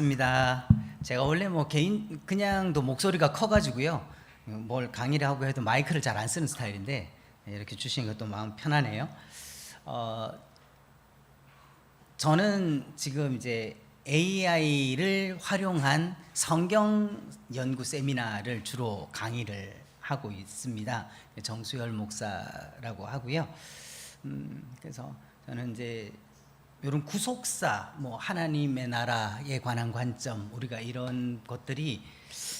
반갑습니다. 제가 원래 그냥도 목소리가 커가지고요. 뭘 강의를 하고 해도 마이크를 잘 안 쓰는 스타일인데 이렇게 주시는 것도 마음 편하네요. 저는 지금 이제 AI를 활용한 성경 연구 세미나를 주로 강의를 하고 있습니다. 정수열 목사라고 하고요. 그래서 저는 이제 이런 구속사, 하나님의 나라에 관한 관점, 우리가 이런 것들이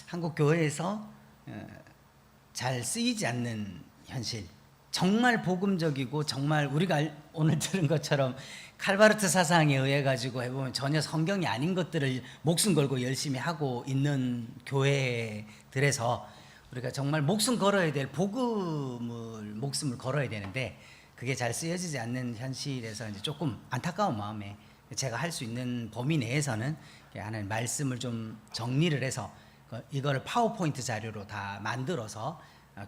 한국 교회에서 잘 쓰이지 않는 현실, 정말 복음적이고 정말 우리가 오늘 들은 것처럼 칼바르트 사상에 의해 가지고 해보면 전혀 성경이 아닌 것들을 목숨 걸고 열심히 하고 있는 교회들에서 우리가 정말 목숨 걸어야 될 복음을 목숨을 걸어야 되는데 그게 잘 쓰여지지 않는 현실에서 이제 조금 안타까운 마음에 제가 할 수 있는 범위 내에서는 하나님 말씀을 좀 정리를 해서 이거를 파워포인트 자료로 다 만들어서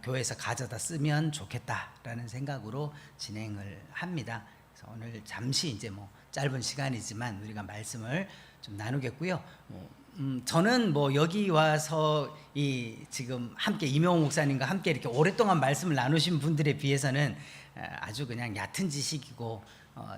교회에서 가져다 쓰면 좋겠다라는 생각으로 진행을 합니다. 그래서 오늘 잠시 이제 짧은 시간이지만 우리가 말씀을 좀 나누겠고요. 저는 여기 와서 지금 함께 이명호 목사님과 함께 이렇게 오랫동안 말씀을 나누신 분들에 비해서는 아주 그냥 얕은 지식이고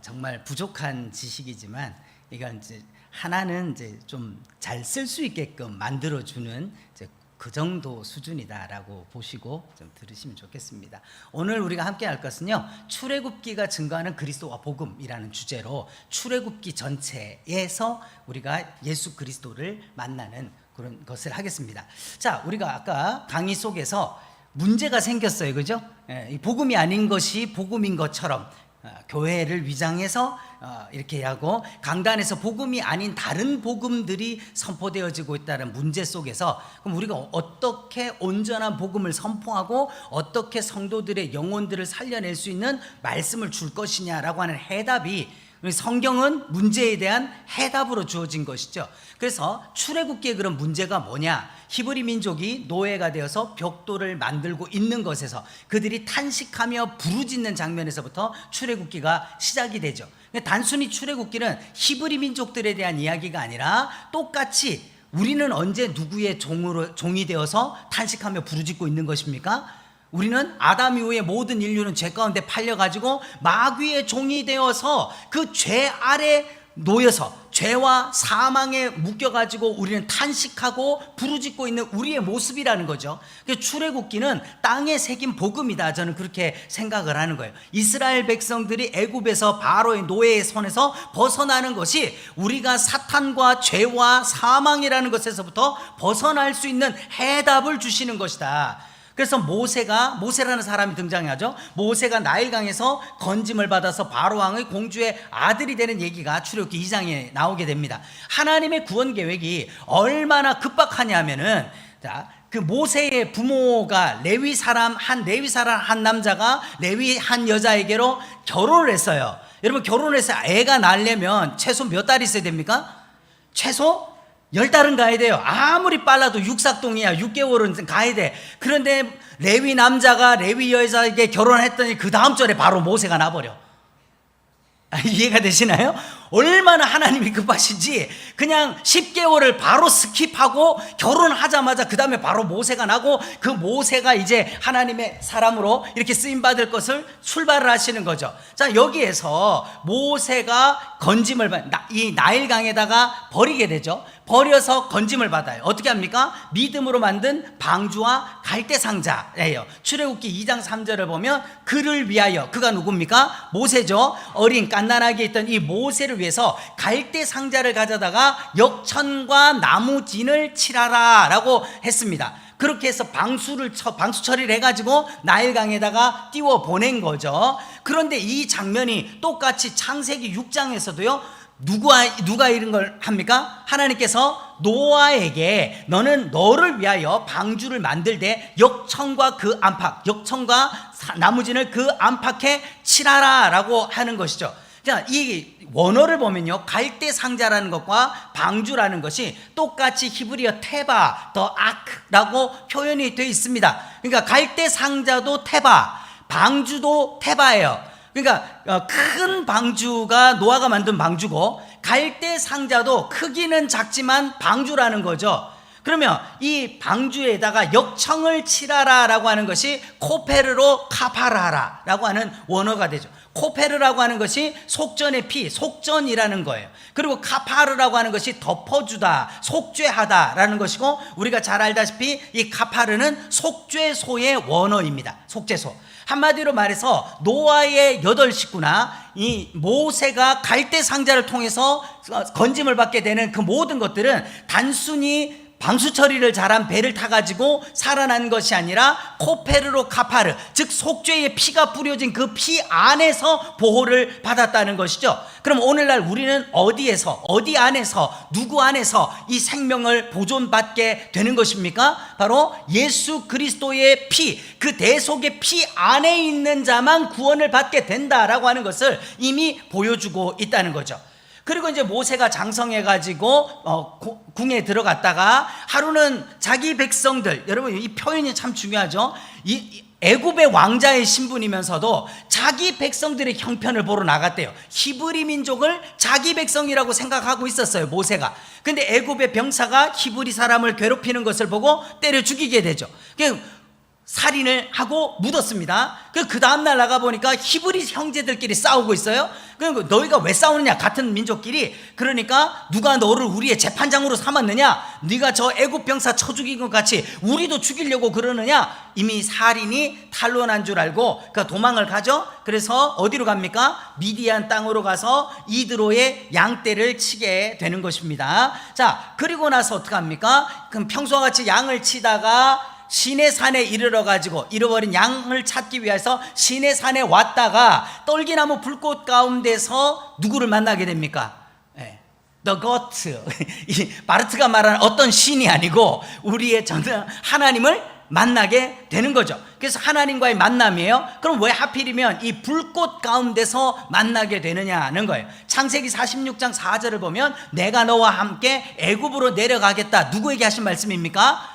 정말 부족한 지식이지만 이건 이제 하나는 이제 좀 잘 쓸 수 있게끔 만들어주는 이제 그 정도 수준이다라고 보시고 좀 들으시면 좋겠습니다. 오늘 우리가 함께 할 것은요, 출애굽기가 증거하는 그리스도와 복음이라는 주제로 출애굽기 전체에서 우리가 예수 그리스도를 만나는 그런 것을 하겠습니다. 자, 우리가 아까 강의 속에서 문제가 생겼어요, 그죠? 이 복음이 아닌 것이 복음인 것처럼 교회를 위장해서 이렇게 하고 강단에서 복음이 아닌 다른 복음들이 선포되어지고 있다는 문제 속에서 그럼 우리가 어떻게 온전한 복음을 선포하고 어떻게 성도들의 영혼들을 살려낼 수 있는 말씀을 줄 것이냐라고 하는 해답이 성경은 문제에 대한 해답으로 주어진 것이죠. 그래서 출애굽기의 그런 문제가 뭐냐? 히브리 민족이 노예가 되어서 벽돌을 만들고 있는 것에서 그들이 탄식하며 부르짖는 장면에서부터 출애굽기가 시작이 되죠. 단순히 출애굽기는 히브리 민족들에 대한 이야기가 아니라 똑같이 우리는 언제 누구의 종이 되어서 탄식하며 부르짖고 있는 것입니까? 우리는 아담 이후에 모든 인류는 죄 가운데 팔려가지고 마귀의 종이 되어서 그 죄 아래 놓여서 죄와 사망에 묶여가지고 우리는 탄식하고 부르짖고 있는 우리의 모습이라는 거죠. 출애굽기는 땅에 새긴 복음이다, 저는 그렇게 생각을 하는 거예요. 이스라엘 백성들이 애굽에서 바로의 노예의 손에서 벗어나는 것이 우리가 사탄과 죄와 사망이라는 것에서부터 벗어날 수 있는 해답을 주시는 것이다. 그래서 모세라는 사람이 등장하죠. 모세가 나일강에서 건짐을 받아서 바로왕의 공주의 아들이 되는 얘기가 출애굽기 2장에 나오게 됩니다. 하나님의 구원 계획이 얼마나 급박하냐면은, 그 모세의 부모가 레위 사람 한 남자가 레위 한 여자에게로 결혼을 했어요. 여러분, 결혼해서 애가 낳으려면 최소 몇 달 있어야 됩니까? 최소 10달은 가야 돼요. 아무리 빨라도 육삭동이야. 6개월은 가야 돼. 그런데 레위 남자가 레위 여자에게 결혼했더니 그 다음 절에 바로 모세가 나버려. 이해가 되시나요? 얼마나 하나님이 급하신지 그냥 10개월을 바로 스킵하고 결혼하자마자 그 다음에 바로 모세가 나고 그 모세가 이제 하나님의 사람으로 이렇게 쓰임받을 것을 출발을 하시는 거죠. 자, 여기에서 모세가 건짐을 이 나일강에다가 버리게 되죠. 버려서 건짐을 받아요. 어떻게 합니까? 믿음으로 만든 방주와 갈대상자예요. 출애굽기 2장 3절을 보면 그를 위하여, 그가 누굽니까? 모세죠. 어린 갓난아기 있던 이 모세를 위해서 갈대상자를 가져다가 역천과 나무진을 칠하라 라고 했습니다. 그렇게 해서 방수 처리를 해가지고 나일강에다가 띄워 보낸 거죠. 그런데 이 장면이 똑같이 창세기 6장에서도요, 누가 이런 걸 합니까? 하나님께서 노아에게 너는 너를 위하여 방주를 만들되 역청과 그 안팎, 역청과 나무진을 그 안팎에 칠하라 라고 하는 것이죠. 자, 이 원어를 보면요, 갈대상자라는 것과 방주라는 것이 똑같이 히브리어 테바, 더 아크라고 표현이 되어 있습니다. 그러니까 갈대상자도 테바, 방주도 테바예요. 그러니까 큰 방주가 노아가 만든 방주고 갈대 상자도 크기는 작지만 방주라는 거죠. 그러면 이 방주에다가 역청을 칠하라라고 하는 것이 코페르로 카파라라고 하는 원어가 되죠. 코페르라고 하는 것이 속전의 피, 속전이라는 거예요. 그리고 카파르라고 하는 것이 덮어주다, 속죄하다라는 것이고, 우리가 잘 알다시피 이 카파르는 속죄소의 원어입니다. 속죄소. 한마디로 말해서 노아의 8식구나 이 모세가 갈대 상자를 통해서 건짐을 받게 되는 그 모든 것들은 단순히 방수 처리를 잘한 배를 타가지고 살아난 것이 아니라 코페르로 카파르, 즉 속죄의 피가 뿌려진 그 피 안에서 보호를 받았다는 것이죠. 그럼 오늘날 우리는 어디에서, 어디 안에서, 누구 안에서 이 생명을 보존받게 되는 것입니까? 바로 예수 그리스도의 피, 그 대속의 피 안에 있는 자만 구원을 받게 된다라고 하는 것을 이미 보여주고 있다는 거죠. 그리고 이제 모세가 장성해가지고 궁에 들어갔다가 하루는 자기 백성들, 여러분 이 표현이 참 중요하죠. 이 애굽의 왕자의 신분이면서도 자기 백성들의 형편을 보러 나갔대요. 히브리 민족을 자기 백성이라고 생각하고 있었어요, 모세가. 근데 애굽의 병사가 히브리 사람을 괴롭히는 것을 보고 때려 죽이게 되죠. 살인을 하고 묻었습니다. 그 다음날 나가보니까 히브리 형제들끼리 싸우고 있어요. 그러니까 너희가 왜 싸우느냐, 같은 민족끼리. 그러니까 누가 너를 우리의 재판장으로 삼았느냐, 네가 저 애굽 병사 쳐 죽인 것 같이 우리도 죽이려고 그러느냐. 이미 살인이 탄로난 줄 알고 그 도망을 가죠. 그래서 어디로 갑니까? 미디안 땅으로 가서 이드로의 양떼를 치게 되는 것입니다. 자, 그리고 나서 어떡합니까? 그럼 평소와 같이 양을 치다가 시내산에 이르러 가지고 잃어버린 양을 찾기 위해서 시내산에 왔다가 떨기나무 불꽃 가운데서 누구를 만나게 됩니까? The goat. 이 바르트가 말하는 어떤 신이 아니고 우리의 전능 하나님을 만나게 되는 거죠. 그래서 하나님과의 만남이에요. 그럼 왜 하필이면 이 불꽃 가운데서 만나게 되느냐는 거예요. 창세기 46장 4절을 보면 내가 너와 함께 애굽으로 내려가겠다. 누구에게 하신 말씀입니까?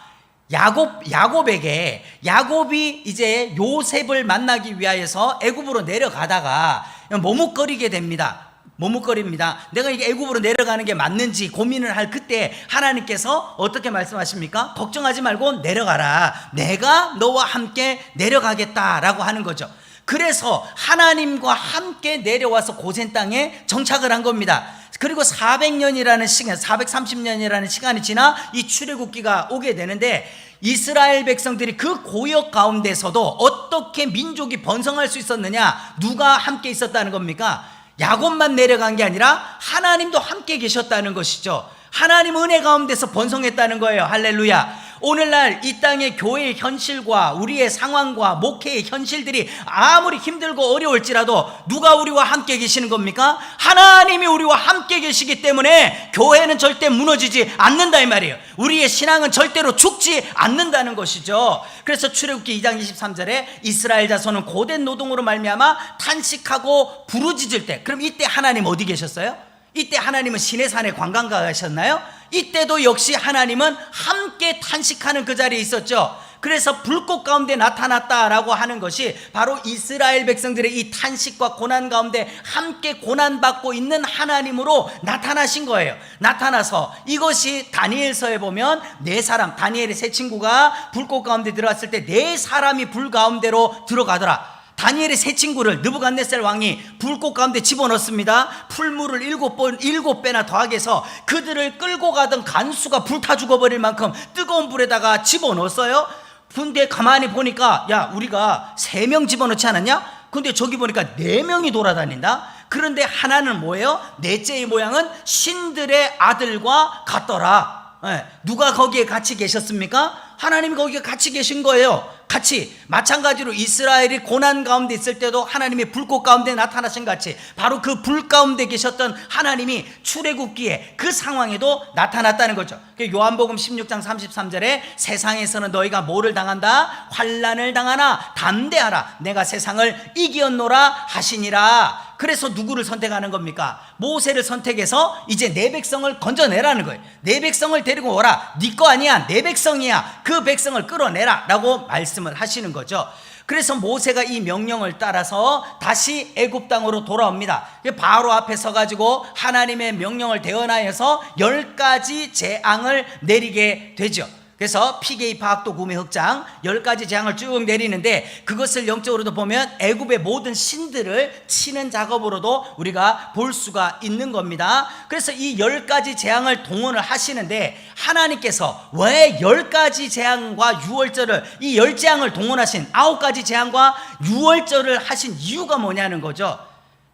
야곱에게. 야곱이 이제 요셉을 만나기 위하여서 애굽으로 내려가다가 머뭇거리게 됩니다. 머뭇거립니다. 내가 이게 애굽으로 내려가는 게 맞는지 고민을 할 그때 하나님께서 어떻게 말씀하십니까? 걱정하지 말고 내려가라. 내가 너와 함께 내려가겠다라고 하는 거죠. 그래서 하나님과 함께 내려와서 고센 땅에 정착을 한 겁니다. 그리고 400년이라는 시간, 430년이라는 시간이 지나 이 출애굽기가 오게 되는데, 이스라엘 백성들이 그 고역 가운데서도 어떻게 민족이 번성할 수 있었느냐? 누가 함께 있었다는 겁니까? 야곱만 내려간 게 아니라 하나님도 함께 계셨다는 것이죠. 하나님 은혜 가운데서 번성했다는 거예요. 할렐루야. 오늘날 이 땅의 교회의 현실과 우리의 상황과 목회의 현실들이 아무리 힘들고 어려울지라도 누가 우리와 함께 계시는 겁니까? 하나님이 우리와 함께 계시기 때문에 교회는 절대 무너지지 않는다 이 말이에요. 우리의 신앙은 절대로 죽지 않는다는 것이죠. 그래서 출애굽기 2장 23절에 이스라엘 자손은 고된 노동으로 말미암아 탄식하고 부르짖을 때, 그럼 이때 하나님 어디 계셨어요? 이때 하나님은 시내산에 관광 가셨나요? 이때도 역시 하나님은 함께 탄식하는 그 자리에 있었죠. 그래서 불꽃 가운데 나타났다라고 하는 것이 바로 이스라엘 백성들의 이 탄식과 고난 가운데 함께 고난받고 있는 하나님으로 나타나신 거예요. 나타나서 이것이 다니엘서에 보면 네 사람, 다니엘의 세 친구가 불꽃 가운데 들어갔을 때 네 사람이 불 가운데로 들어가더라. 다니엘의 세 친구를 느부갓네살 왕이 불꽃 가운데 집어넣습니다. 풀물을 7배나 더하게 해서 그들을 끌고 가던 간수가 불타 죽어버릴 만큼 뜨거운 불에다가 집어넣었어요. 근데 가만히 보니까, 야, 우리가 3명 집어넣지 않았냐? 근데 저기 보니까 4명이 돌아다닌다. 그런데 하나는 뭐예요? 넷째의 모양은 신들의 아들과 같더라. 누가 거기에 같이 계셨습니까? 하나님이 거기에 같이 계신 거예요. 같이. 마찬가지로 이스라엘이 고난 가운데 있을 때도 하나님이 불꽃 가운데 나타나신 같이 바로 그 불 가운데 계셨던 하나님이 출애굽기에 그 상황에도 나타났다는 거죠. 요한복음 16장 33절에 세상에서는 너희가 뭐를 당한다? 환난을 당하나 담대하라. 내가 세상을 이기었노라 하시니라. 그래서 누구를 선택하는 겁니까? 모세를 선택해서 이제 내 백성을 건져내라는 거예요. 내 백성을 데리고 오라. 네 거 아니야. 내 백성이야. 그 백성을 끌어내라 라고 말씀을 하시는 거죠. 그래서 모세가 이 명령을 따라서 다시 애굽 땅으로 돌아옵니다. 바로 앞에 서가지고 하나님의 명령을 대언하여서 10가지 재앙을 내리게 되죠. 그래서 PK 파학도 구매 흑장 10가지 재앙을 쭉 내리는데, 그것을 영적으로도 보면 애굽의 모든 신들을 치는 작업으로도 우리가 볼 수가 있는 겁니다. 그래서 이 10가지 재앙을 동원을 하시는데, 하나님께서 왜 10가지 재앙과 유월절을, 이 10재앙을 동원하신 9가지 재앙과 유월절을 하신 이유가 뭐냐는 거죠.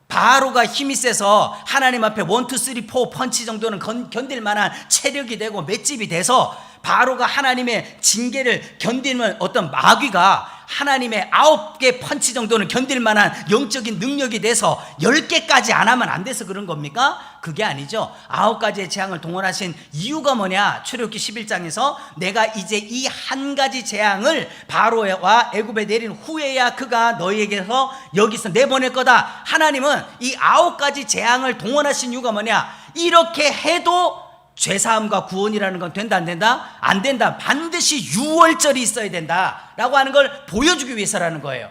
바로가 힘이 세서 하나님 앞에 1, 2, 3, 4 펀치 정도는 견딜 만한 체력이 되고 맷집이 돼서, 바로가 하나님의 징계를 견디는 어떤 마귀가 하나님의 9개 펀치 정도는 견딜 만한 영적인 능력이 돼서 10개까지 안 하면 안 돼서 그런 겁니까? 그게 아니죠. 9가지의 재앙을 동원하신 이유가 뭐냐? 출애굽기 11장에서 내가 이제 이 한 가지 재앙을 바로와 애굽에 내린 후에야 그가 너희에게서 여기서 내보낼 거다. 하나님은 이 9가지 재앙을 동원하신 이유가 뭐냐? 이렇게 해도 죄사함과 구원이라는 건 된다 안 된다? 안 된다. 반드시 유월절이 있어야 된다라고 하는 걸 보여주기 위해서라는 거예요.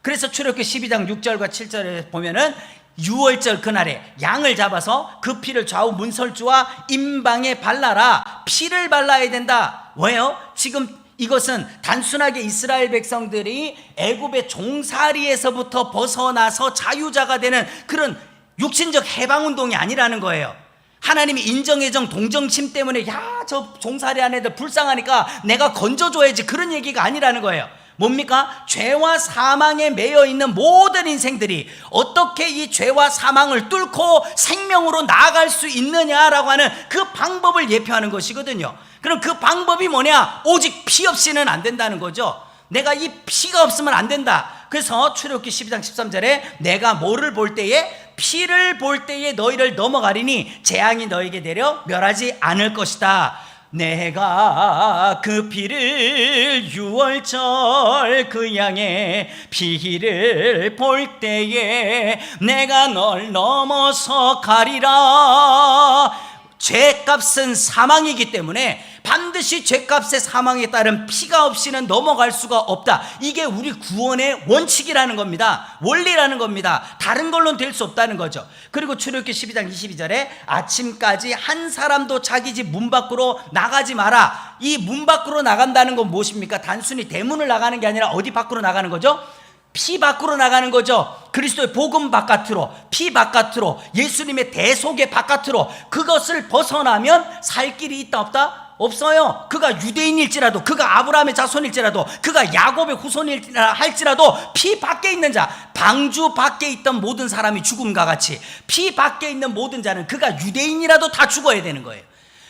그래서 출애굽기 12장 6절과 7절에 보면은 유월절 그날에 양을 잡아서 그 피를 좌우 문설주와 임방에 발라라. 피를 발라야 된다. 왜요? 지금 이것은 단순하게 이스라엘 백성들이 애굽의 종살이에서부터 벗어나서 자유자가 되는 그런 육신적 해방운동이 아니라는 거예요. 하나님이 인정애정 동정심 때문에 저 종살이 한 애들 불쌍하니까 내가 건져줘야지, 그런 얘기가 아니라는 거예요. 뭡니까? 죄와 사망에 매여 있는 모든 인생들이 어떻게 이 죄와 사망을 뚫고 생명으로 나아갈 수 있느냐라고 하는 그 방법을 예표하는 것이거든요. 그럼 그 방법이 뭐냐? 오직 피 없이는 안 된다는 거죠. 내가 이 피가 없으면 안 된다. 그래서 출애굽기 12장 13절에 내가 뭐를 볼 때에, 피를 볼 때에 너희를 넘어가리니 재앙이 너에게 내려 멸하지 않을 것이다. 내가 그 피를 유월절 그 양의 피를 볼 때에 내가 널 넘어서 가리라. 죄값은 사망이기 때문에 반드시 죄값의 사망에 따른 피가 없이는 넘어갈 수가 없다. 이게 우리 구원의 원칙이라는 겁니다. 원리라는 겁니다. 다른 걸로는 될 수 없다는 거죠. 그리고 출애굽기 12장 22절에 아침까지 한 사람도 자기 집 문 밖으로 나가지 마라. 이 문 밖으로 나간다는 건 무엇입니까? 단순히 대문을 나가는 게 아니라 어디 밖으로 나가는 거죠? 피 밖으로 나가는 거죠. 그리스도의 복음 바깥으로, 피 바깥으로, 예수님의 대속의 바깥으로. 그것을 벗어나면 살 길이 있다 없다? 없어요. 그가 유대인일지라도, 그가 아브라함의 자손일지라도, 그가 야곱의 후손일지라 할지라도 피 밖에 있는 자, 방주 밖에 있던 모든 사람이 죽음과 같이 피 밖에 있는 모든 자는 그가 유대인이라도 다 죽어야 되는 거예요.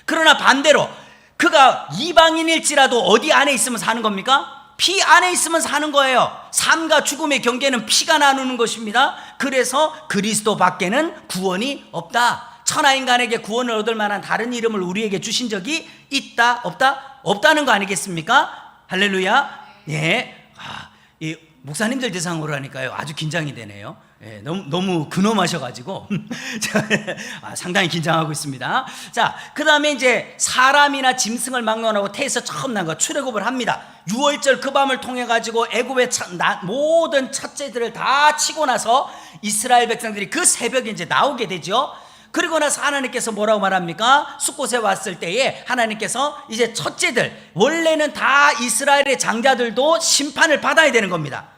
그러나 반대로 그가 이방인일지라도 어디 안에 있으면 사는 겁니까? 피 안에 있으면 사는 거예요. 삶과 죽음의 경계는 피가 나누는 것입니다. 그래서 그리스도 밖에는 구원이 없다. 천하인간에게 구원을 얻을 만한 다른 이름을 우리에게 주신 적이 있다 없다? 없다는 거 아니겠습니까? 할렐루야. 예. 이 목사님들 대상으로 하니까요 아주 긴장이 되네요. 예, 너무 근엄하셔가지고 상당히 긴장하고 있습니다. 자, 그 다음에 이제 사람이나 짐승을 막론하고 태에서 처음 난 거 출애굽을 합니다. 유월절 그 밤을 통해 가지고 애굽의 모든 첫째들을 다 치고 나서 이스라엘 백성들이 그 새벽에 이제 나오게 되죠. 그리고 나서 하나님께서 뭐라고 말합니까? 숫곳에 왔을 때에 하나님께서 이제 첫째들, 원래는 다 이스라엘의 장자들도 심판을 받아야 되는 겁니다.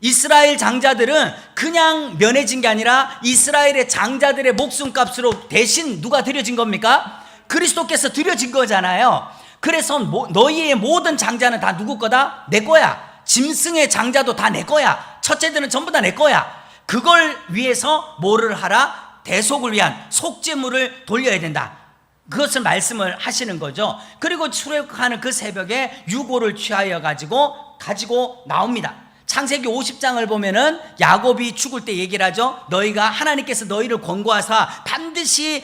이스라엘 장자들은 그냥 면해진 게 아니라 이스라엘의 장자들의 목숨값으로 대신 누가 드려진 겁니까? 그리스도께서 드려진 거잖아요. 그래서 너희의 모든 장자는 다 누구 거다? 내 거야. 짐승의 장자도 다 내 거야. 첫째들은 전부 다 내 거야. 그걸 위해서 뭐를 하라? 대속을 위한 속죄물을 돌려야 된다. 그것을 말씀을 하시는 거죠. 그리고 출애굽하는 그 새벽에 유고를 취하여 가지고 나옵니다. 창세기 50장을 보면은 야곱이 죽을 때 얘기를 하죠. 너희가 하나님께서 너희를 권고하사 반드시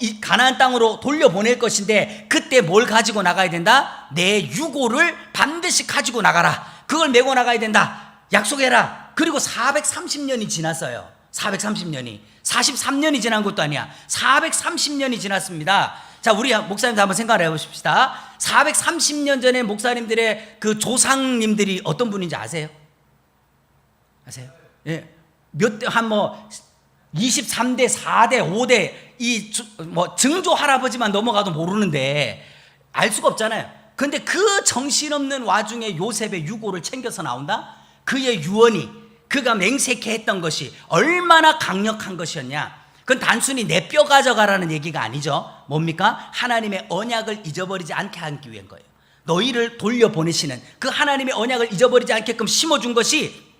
이 가나안 땅으로 돌려보낼 것인데 그때 뭘 가지고 나가야 된다? 내 유고를 반드시 가지고 나가라. 그걸 메고 나가야 된다. 약속해라. 그리고 430년이 지났어요. 430년이 43년이 지난 것도 아니야. 430년이 지났습니다. 자, 우리 목사님들 한번 생각을 해보십시다. 430년 전에 목사님들의 그 조상님들이 어떤 분인지 아세요? 아세요? 예. 몇 대, 한 뭐 23대, 4대, 5대 뭐 증조 할아버지만 넘어가도 모르는데 알 수가 없잖아요. 근데 그 정신없는 와중에 요셉의 유고를 챙겨서 나온다? 그의 유언이, 그가 맹세케 했던 것이 얼마나 강력한 것이었냐? 그건 단순히 내 뼈 가져가라는 얘기가 아니죠. 뭡니까? 하나님의 언약을 잊어버리지 않게 하기 위한 거예요. 너희를 돌려보내시는 그 하나님의 언약을 잊어버리지 않게끔 심어준 것이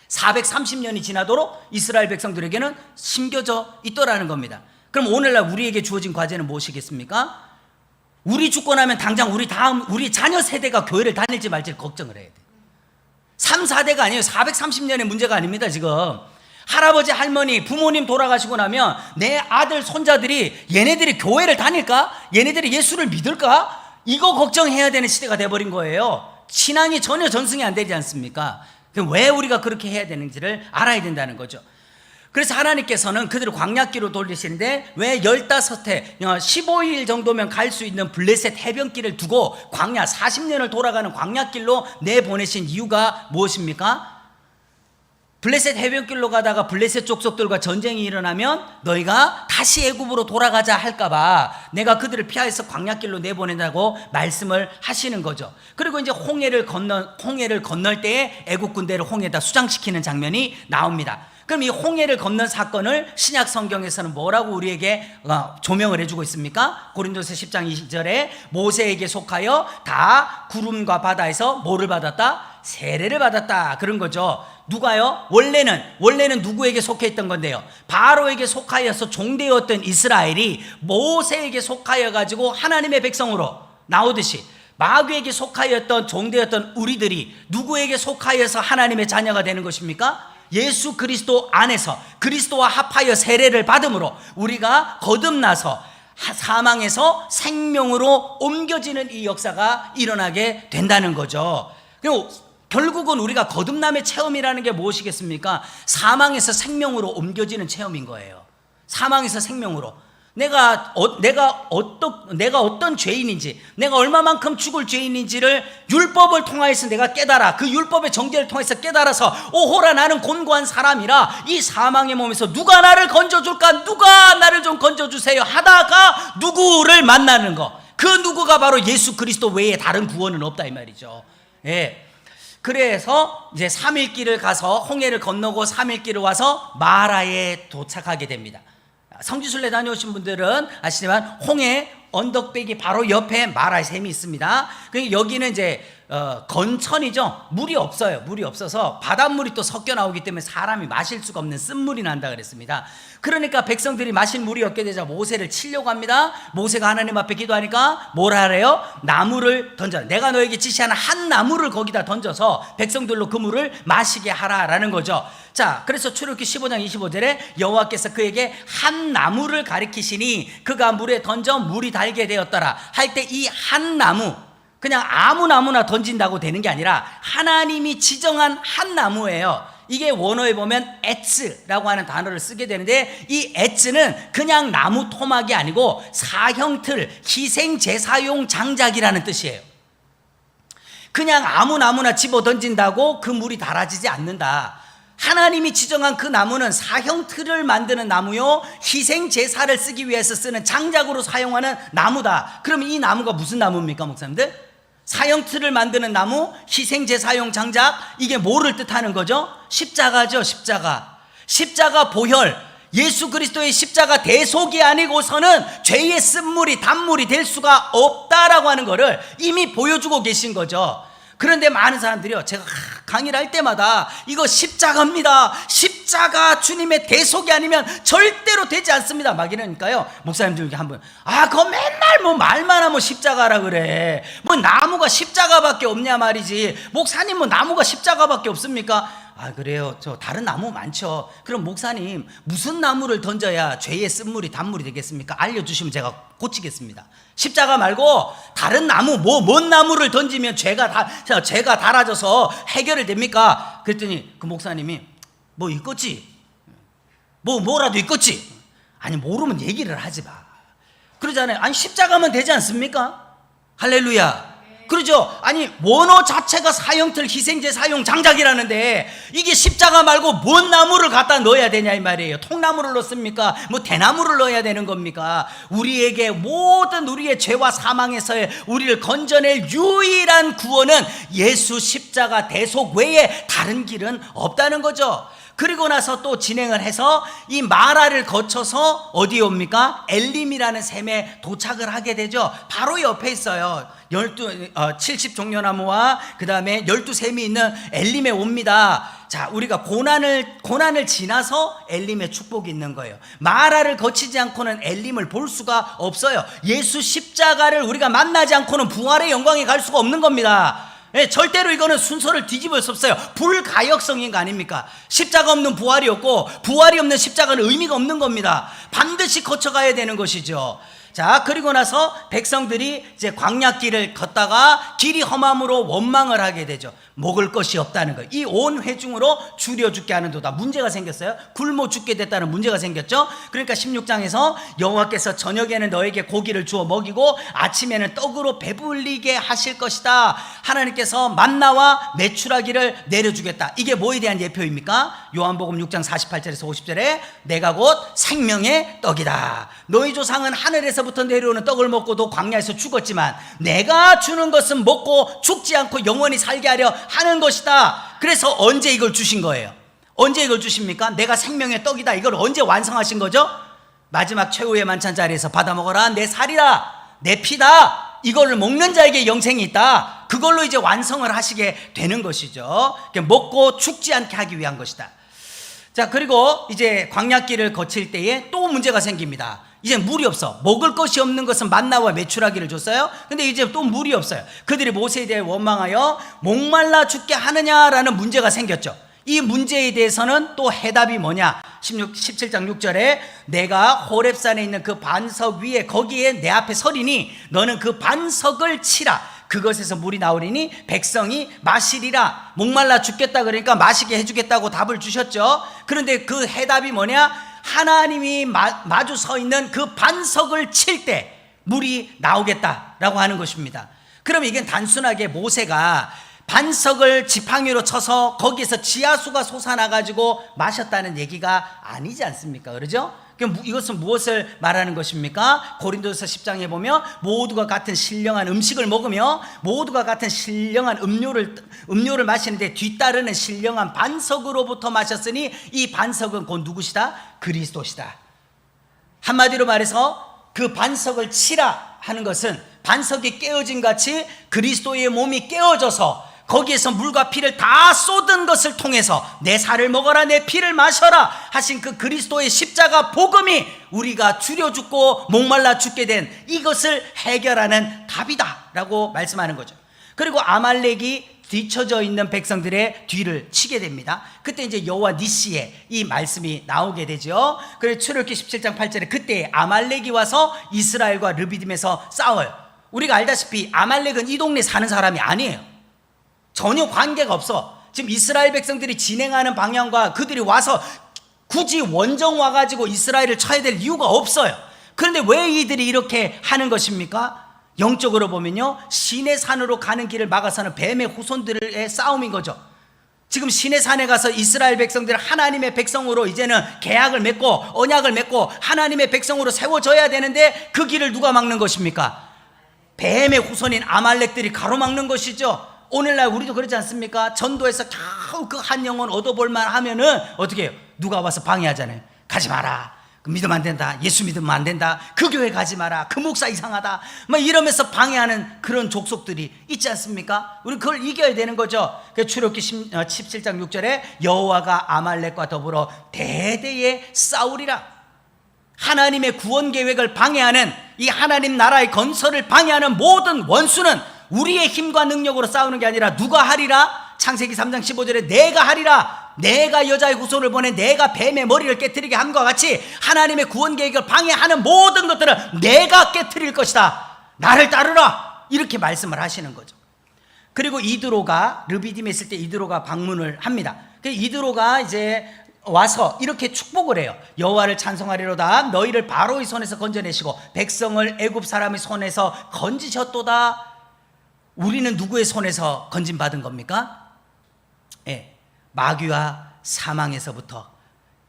430년이 지나도록 이스라엘 백성들에게는 심겨져 있더라는 겁니다. 그럼 오늘날 우리에게 주어진 과제는 무엇이겠습니까? 우리 죽고 나면 당장 우리 자녀 세대가 교회를 다닐지 말지 걱정을 해야 돼. 3, 4대가 아니에요. 430년의 문제가 아닙니다. 지금 할아버지, 할머니, 부모님 돌아가시고 나면 내 아들, 손자들이 얘네들이 교회를 다닐까? 얘네들이 예수를 믿을까? 이거 걱정해야 되는 시대가 돼버린 거예요. 신앙이 전혀 전승이 안 되지 않습니까? 왜 우리가 그렇게 해야 되는지를 알아야 된다는 거죠. 그래서 하나님께서는 그들을 광야길로 돌리시는데 왜 15해 15일 정도면 갈 수 있는 블레셋 해변길을 두고 광야 40년을 돌아가는 광야길로 내보내신 이유가 무엇입니까? 블레셋 해변길로 가다가 블레셋 족속들과 전쟁이 일어나면 너희가 다시 애굽으로 돌아가자 할까봐 내가 그들을 피하여서 광야길로 내보낸다고 말씀을 하시는 거죠. 그리고 이제 홍해를 건널 때에 애굽 군대를 홍해에다 수장시키는 장면이 나옵니다. 그럼 이 홍해를 건넌 사건을 신약 성경에서는 뭐라고 우리에게 조명을 해주고 있습니까? 고린도서 10장 20절에 모세에게 속하여 다 구름과 바다에서 뭐를 받았다? 세례를 받았다. 그런 거죠. 누가요? 원래는 누구에게 속해 있던 건데요? 바로에게 속하여서 종되었던 이스라엘이 모세에게 속하여 가지고 하나님의 백성으로 나오듯이 마귀에게 속하였던 종되었던 우리들이 누구에게 속하여서 하나님의 자녀가 되는 것입니까? 예수 그리스도 안에서 그리스도와 합하여 세례를 받음으로 우리가 거듭나서 사망에서 생명으로 옮겨지는 이 역사가 일어나게 된다는 거죠. 그리고 결국은 우리가 거듭남의 체험이라는 게 무엇이겠습니까? 사망에서 생명으로 옮겨지는 체험인 거예요. 사망에서 생명으로. 내가 어떤 죄인인지, 내가 얼마만큼 죽을 죄인인지를 율법을 통하여서 내가 깨달아, 그 율법의 정죄를 통해서 깨달아서 오호라 나는 곤고한 사람이라 이 사망의 몸에서 누가 나를 건져줄까, 누가 나를 좀 건져주세요 하다가 누구를 만나는 거, 그 누구가 바로 예수 그리스도 외에 다른 구원은 없다 이 말이죠. 예. 그래서 이제 3일 길을 가서 홍해를 건너고 3일 길을 와서 마라에 도착하게 됩니다. 성지순례 다녀오신 분들은 아시지만 홍해 언덕배기 바로 옆에 마라의 샘이 있습니다. 여기는 이제 건천이죠. 물이 없어요. 물이 없어서 바닷물이 또 섞여 나오기 때문에 사람이 마실 수가 없는 쓴물이 난다 그랬습니다. 그러니까 백성들이 마실 물이 없게 되자 모세를 치려고 합니다. 모세가 하나님 앞에 기도하니까 뭐라 하래요? 나무를 던져, 내가 너에게 지시하는 한 나무를 거기다 던져서 백성들로 그 물을 마시게 하라라는 거죠. 자, 그래서 출애굽기 15장 25절에 여호와께서 그에게 한 나무를 가리키시니 그가 물에 던져 물이 달게 되었더라 할 때 이 한 나무, 그냥 아무 나무나 던진다고 되는 게 아니라 하나님이 지정한 한 나무예요. 이게 원어에 보면 에츠라고 하는 단어를 쓰게 되는데 이 에츠는 그냥 나무 토막이 아니고 사형틀, 희생제사용 장작이라는 뜻이에요. 그냥 아무 나무나 집어 던진다고 그 물이 달아지지 않는다. 하나님이 지정한 그 나무는 사형틀을 만드는 나무요, 희생제사를 쓰기 위해서 쓰는 장작으로 사용하는 나무다. 그럼 이 나무가 무슨 나무입니까, 목사님들? 사형틀을 만드는 나무, 희생제사용 장작, 이게 뭐를 뜻하는 거죠? 십자가죠. 십자가 보혈, 예수 그리스도의 십자가 대속이 아니고서는 죄의 쓴물이 단물이 될 수가 없다라고 하는 거를 이미 보여주고 계신 거죠. 그런데 많은 사람들이요, 제가 강의를 할 때마다 이거 십자가입니다, 십자가 주님의 대속이 아니면 절대로 되지 않습니다 막 이러니까요, 목사님들 중에 한 분, 그거 맨날 뭐 말만 하면 십자가라 그래, 뭐 나무가 십자가밖에 없냐 말이지, 목사님 뭐 나무가 십자가밖에 없습니까? 그래요, 저 다른 나무 많죠. 그럼 목사님 무슨 나무를 던져야 죄의 쓴물이 단물이 되겠습니까? 알려주시면 제가 고치겠습니다. 십자가 말고 다른 나무, 뭔 나무를 던지면 죄가 달아져서 해결이 됩니까? 그랬더니 그 목사님이 뭐 있겠지, 뭐라도 있겠지. 아니, 모르면 얘기를 하지 마 그러잖아요. 아니, 십자가면 되지 않습니까? 할렐루야. 그러죠? 아니 원어 자체가 사형틀 희생제 사용 장작이라는데 이게 십자가 말고 뭔 나무를 갖다 넣어야 되냐 이 말이에요. 통나무를 넣습니까? 뭐 대나무를 넣어야 되는 겁니까? 우리에게 모든 우리의 죄와 사망에서의 우리를 건져낼 유일한 구원은 예수 십자가 대속 외에 다른 길은 없다는 거죠. 그리고 나서 또 진행을 해서 이 마라를 거쳐서 어디에 옵니까? 엘림이라는 샘에 도착을 하게 되죠. 바로 옆에 있어요. 70종려나무와 그 다음에 12샘이 있는 엘림에 옵니다. 자, 우리가 고난을 지나서 엘림의 축복이 있는 거예요. 마라를 거치지 않고는 엘림을 볼 수가 없어요. 예수 십자가를 우리가 만나지 않고는 부활의 영광에 갈 수가 없는 겁니다. 예, 절대로 이거는 순서를 뒤집을 수 없어요. 불가역성인 거 아닙니까? 십자가 없는 부활이 없고 부활이 없는 십자가는 의미가 없는 겁니다. 반드시 거쳐가야 되는 것이죠. 자, 그리고 나서 백성들이 이제 광야길을 걷다가 길이 험함으로 원망을 하게 되죠. 먹을 것이 없다는 거예요. 이 온 회중으로 줄여 죽게 하는도다. 문제가 생겼어요. 굶어 죽게 됐다는 문제가 생겼죠. 그러니까 16장에서 여호와께서 저녁에는 너에게 고기를 주어 먹이고 아침에는 떡으로 배불리게 하실 것이다. 하나님께서 만나와 메추라기를 내려주겠다. 이게 뭐에 대한 예표입니까? 요한복음 6장 48절에서 50절에 내가 곧 생명의 떡이다. 너희 조상은 하늘에서부터 내려오는 떡을 먹고도 광야에서 죽었지만 내가 주는 것은 먹고 죽지 않고 영원히 살게 하려 하는 것이다. 그래서 언제 이걸 주신 거예요? 언제 이걸 주십니까? 내가 생명의 떡이다. 이걸 언제 완성하신 거죠? 마지막 최후의 만찬 자리에서 받아 먹어라. 내 살이라 내 피다. 이걸 먹는 자에게 영생이 있다. 그걸로 이제 완성을 하시게 되는 것이죠. 먹고 죽지 않게 하기 위한 것이다. 자, 그리고 이제 광야길을 거칠 때에 또 문제가 생깁니다. 이제 물이 없어. 먹을 것이 없는 것은 만나와 메추라기를 줬어요. 근데 이제 또 물이 없어요. 그들이 모세에 대해 원망하여 목말라 죽게 하느냐라는 문제가 생겼죠. 이 문제에 대해서는 또 해답이 뭐냐? 17장 6절에 내가 호렙산에 있는 그 반석 위에 거기에 내 앞에 서리니 너는 그 반석을 치라. 그것에서 물이 나오리니 백성이 마시리라. 목말라 죽겠다 그러니까 마시게 해주겠다고 답을 주셨죠. 그런데 그 해답이 뭐냐? 하나님이 마주 서 있는 그 반석을 칠 때 물이 나오겠다라고 하는 것입니다. 그럼 이게 단순하게 모세가 반석을 지팡이로 쳐서 거기에서 지하수가 솟아나가지고 마셨다는 얘기가 아니지 않습니까? 그러죠? 이것은 무엇을 말하는 것입니까? 고린도서 10장에 보면 모두가 같은 신령한 음식을 먹으며 모두가 같은 신령한 음료를 마시는데 뒤따르는 신령한 반석으로부터 마셨으니 이 반석은 곧 누구시다? 그리스도시다. 한마디로 말해서 그 반석을 치라 하는 것은 반석이 깨어진 같이 그리스도의 몸이 깨어져서 거기에서 물과 피를 다 쏟은 것을 통해서 내 살을 먹어라 내 피를 마셔라 하신 그 그리스도의 십자가 복음이 우리가 줄여 죽고 목말라 죽게 된 이것을 해결하는 답이다 라고 말씀하는 거죠. 그리고 아말렉이 뒤쳐져 있는 백성들의 뒤를 치게 됩니다. 그때 이제 여호와 니시의 이 말씀이 나오게 되죠. 그래서 출애굽기 17장 8절에 그때 아말렉이 와서 이스라엘과 르비딤에서 싸워요. 우리가 알다시피 아말렉은 이 동네 사는 사람이 아니에요. 전혀 관계가 없어. 지금 이스라엘 백성들이 진행하는 방향과 그들이 와서 굳이 원정 와가지고 이스라엘을 쳐야 될 이유가 없어요. 그런데 왜 이들이 이렇게 하는 것입니까? 영적으로 보면요, 시내 산으로 가는 길을 막아서는 뱀의 후손들의 싸움인 거죠. 지금 시내 산에 가서 이스라엘 백성들 하나님의 백성으로 이제는 계약을 맺고 언약을 맺고 하나님의 백성으로 세워져야 되는데 그 길을 누가 막는 것입니까? 뱀의 후손인 아말렉들이 가로막는 것이죠. 오늘날 우리도 그러지 않습니까? 전도에서 겨우 그 한 영혼 얻어볼만 하면은 어떻게 해요? 누가 와서 방해하잖아요. 가지 마라. 믿으면 안 된다. 예수 믿으면 안 된다. 그 교회 가지 마라. 그 목사 이상하다. 막 이러면서 방해하는 그런 족속들이 있지 않습니까? 우리 그걸 이겨야 되는 거죠. 출애굽기 17장 6절에 여호와가 아말렉과 더불어 대대에 싸우리라. 하나님의 구원 계획을 방해하는 이 하나님 나라의 건설을 방해하는 모든 원수는 우리의 힘과 능력으로 싸우는 게 아니라 누가 하리라? 창세기 3장 15절에 내가 하리라. 내가 여자의 후손을 보내 내가 뱀의 머리를 깨트리게 함과 같이 하나님의 구원 계획을 방해하는 모든 것들은 내가 깨트릴 것이다. 나를 따르라. 이렇게 말씀을 하시는 거죠. 그리고 이드로가 르비딤에 있을 때 이드로가 방문을 합니다. 이드로가 이제 와서 이렇게 축복을 해요. 여호와를 찬송하리로다. 너희를 바로의 손에서 건져내시고 백성을 애굽 사람의 손에서 건지셨도다. 우리는 누구의 손에서 건짐받은 겁니까? 예, 마귀와 사망에서부터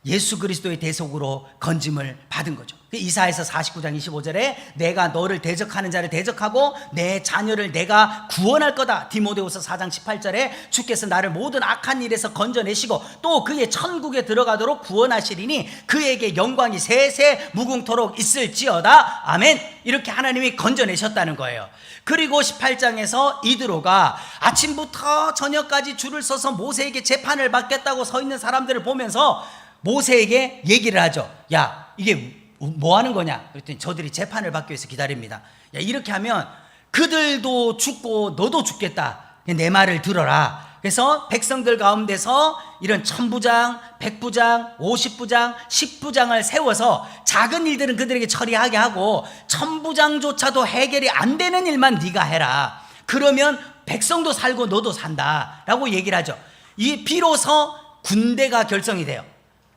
예수 그리스도의 대속으로 건짐을 받은 거죠. 이사야서 49장 25절에 내가 너를 대적하는 자를 대적하고 내 자녀를 내가 구원할 거다. 디모데후서 4장 18절에 주께서 나를 모든 악한 일에서 건져내시고 또 그의 천국에 들어가도록 구원하시리니 그에게 영광이 세세 무궁토록 있을지어다. 아멘. 이렇게 하나님이 건져내셨다는 거예요. 그리고 18장에서 이드로가 아침부터 저녁까지 줄을 서서 모세에게 재판을 받겠다고 서 있는 사람들을 보면서 모세에게 얘기를 하죠. 야, 이게 뭐 하는 거냐? 그랬더니 저들이 재판을 받기 위해서 기다립니다. 야, 이렇게 하면 그들도 죽고 너도 죽겠다. 내 말을 들어라. 그래서 백성들 가운데서 이런 1000부장, 100부장, 50부장, 10부장을 세워서 작은 일들은 그들에게 처리하게 하고 1000부장조차도 해결이 안 되는 일만 네가 해라. 그러면 백성도 살고 너도 산다 라고 얘기를 하죠. 이 비로소 군대가 결성이 돼요.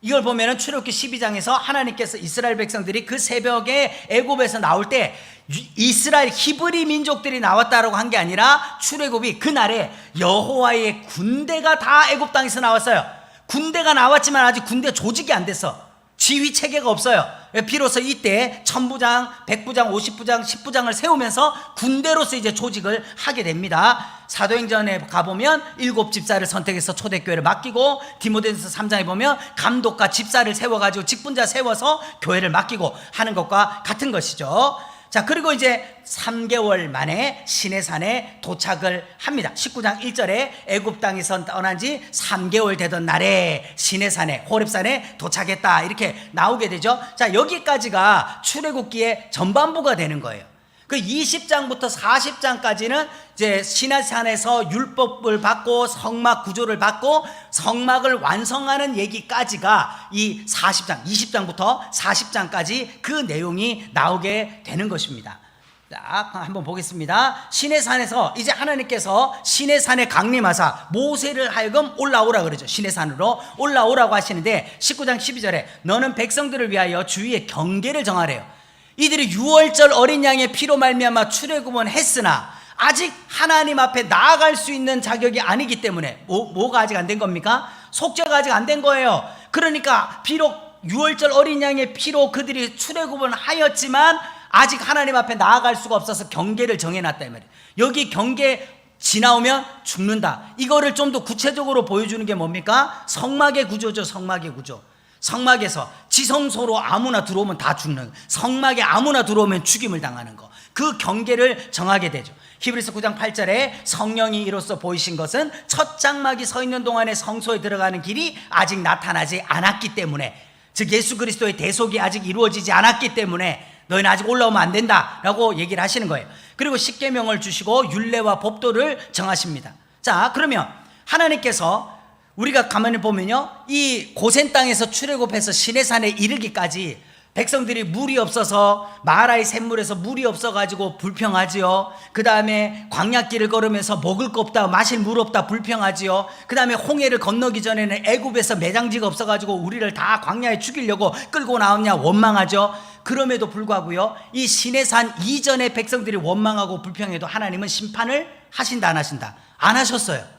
이걸 보면은 출애굽기 12장에서 하나님께서 이스라엘 백성들이 그 새벽에 애굽에서 나올 때 이스라엘 히브리 민족들이 나왔다라고 한 게 아니라 출애굽이 그날에 여호와의 군대가 다 애굽 땅에서 나왔어요. 군대가 나왔지만 아직 군대 조직이 안 됐어. 지휘 체계가 없어요. 비로소 이때 1000부장, 100부장, 50부장, 10부장을 세우면서 군대로서 이제 조직을 하게 됩니다. 사도행전에 가보면 7집사를 선택해서 초대교회를 맡기고, 디모데전서 3장에 보면 감독과 집사를 세워가지고 직분자 세워서 교회를 맡기고 하는 것과 같은 것이죠. 자, 그리고 이제 3개월 만에 시내산에 도착을 합니다. 19장 1절에 애굽 땅에서 떠난 지 3개월 되던 날에 시내산에 호렙산에 도착했다 이렇게 나오게 되죠. 자, 여기까지가 출애굽기의 전반부가 되는 거예요. 그 20장부터 40장까지는 이제 시내산에서 율법을 받고 성막 구조를 받고 성막을 완성하는 얘기까지가 이 40장, 20장부터 40장까지 그 내용이 나오게 되는 것입니다. 자, 한번 보겠습니다. 시내산에서 이제 하나님께서 시내산에 강림하사 모세를 하여금 올라오라 그러죠. 시내산으로 올라오라고 하시는데 19장 12절에 너는 백성들을 위하여 주위의 경계를 정하래요. 이들이 유월절 어린 양의 피로 말미암아 출애굽은 했으나 아직 하나님 앞에 나아갈 수 있는 자격이 아니기 때문에 뭐가 아직 안 된 겁니까? 속죄가 아직 안 된 거예요. 그러니까 비록 유월절 어린 양의 피로 그들이 출애굽은 하였지만 아직 하나님 앞에 나아갈 수가 없어서 경계를 정해놨다 이 말이에요. 여기 경계 지나오면 죽는다. 이거를 좀 더 구체적으로 보여주는 게 뭡니까? 성막의 구조죠. 성막의 구조. 성막에서 지성소로 아무나 들어오면 다 죽는, 성막에 아무나 들어오면 죽임을 당하는 거, 그 경계를 정하게 되죠. 히브리서 9장 8절에 성령이 이로써 보이신 것은 첫 장막이 서 있는 동안에 성소에 들어가는 길이 아직 나타나지 않았기 때문에, 즉 예수 그리스도의 대속이 아직 이루어지지 않았기 때문에 너희는 아직 올라오면 안 된다라고 얘기를 하시는 거예요. 그리고 십계명을 주시고 율례와 법도를 정하십니다. 자, 그러면 하나님께서 우리가 가만히 보면요, 이 고센 땅에서 출애굽해서 시내산에 이르기까지 백성들이 물이 없어서 마라의 샘물에서 물이 없어가지고 불평하지요. 그 다음에 광야길을 걸으면서 먹을 거 없다, 마실 물 없다 불평하지요. 그 다음에 홍해를 건너기 전에는 애굽에서 매장지가 없어가지고 우리를 다 광야에 죽이려고 끌고 나왔냐 원망하죠. 그럼에도 불구하고요, 이 시내산 이전에 백성들이 원망하고 불평해도 하나님은 심판을 하신다 안 하신다? 안 하셨어요.